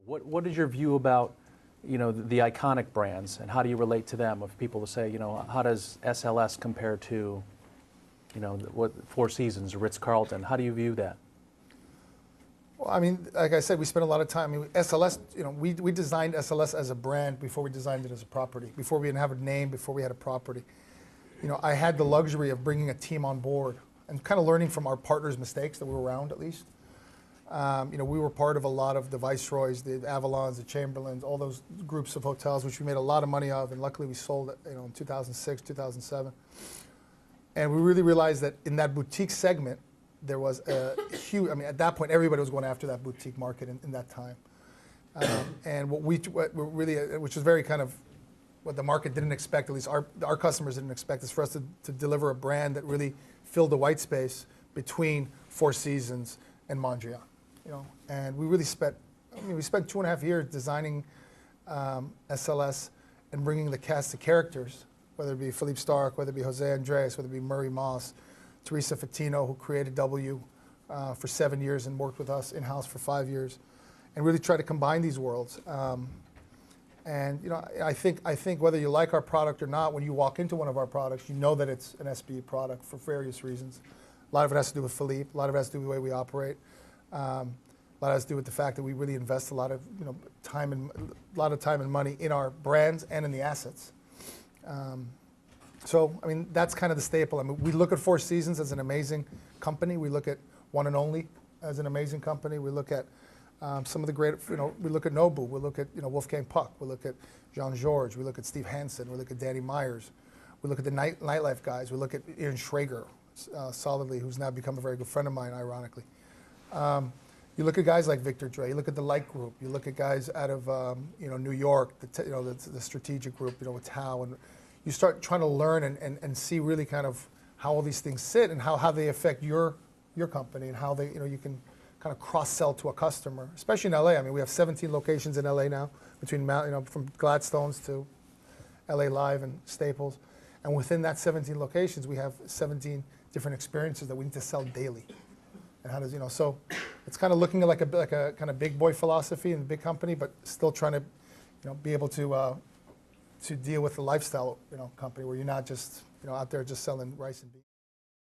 What is your view about, the iconic brands, and how do you relate to them? If people say, how does SLS compare to, what Four Seasons or Ritz-Carlton? How do you view that? Well, I mean, like I said, we spent a lot of time. I mean, SLS, we designed SLS as a brand before we designed it as a property, before we didn't have a name, before we had a property. I had the luxury of bringing a team on board and kind of learning from our partners' mistakes that were around, at least. We were part of a lot of the Viceroys, the Avalons, the Chamberlains, all those groups of hotels, which we made a lot of money of, and luckily we sold it, in 2006, 2007. And we really realized that in that boutique segment, there was a huge, at that point, everybody was going after that boutique market in that time. And what really, which was very kind of what the market didn't expect, at least our customers didn't expect, is for us to deliver a brand that really filled the white space between Four Seasons and Mondrian. And we really spent, we spent 2.5 years designing SLS and bringing the cast of characters, whether it be Philippe Starck, whether it be Jose Andres, whether it be Murray Moss, Teresa Fatino, who created W for 7 years and worked with us in-house for 5 years, and really try to combine these worlds. I think whether you like our product or not, when you walk into one of our products, you know that it's an SB product for various reasons. A lot of it has to do with Philippe. A lot of it has to do with the way we operate. A lot has to do with the fact that we really invest a lot of time and money in our brands and in the assets. That's kind of the staple. We look at Four Seasons as an amazing company. We look at One and Only as an amazing company. We look at some of the great, we look at Nobu. We look at Wolfgang Puck. We look at Jean-Georges. We look at Steve Hansen. We look at Danny Myers. We look at the nightlife guys. We look at Ian Schrager, solidly, who's now become a very good friend of mine, ironically. You look at guys like Victor Dre. You look at the Light Group. You look at guys out of New York, the strategic group, with Tao, and you start trying to learn and see really kind of how all these things sit and how they affect your company, and how they you can kind of cross-sell to a customer, especially in LA. We have 17 locations in LA now, between from Gladstone's to LA Live and Staples, and within that 17 locations, we have 17 different experiences that we need to sell daily. And how does so it's kind of looking like a kind of big boy philosophy in a big company, but still trying to be able to deal with the lifestyle company where you're not just out there just selling rice and beans.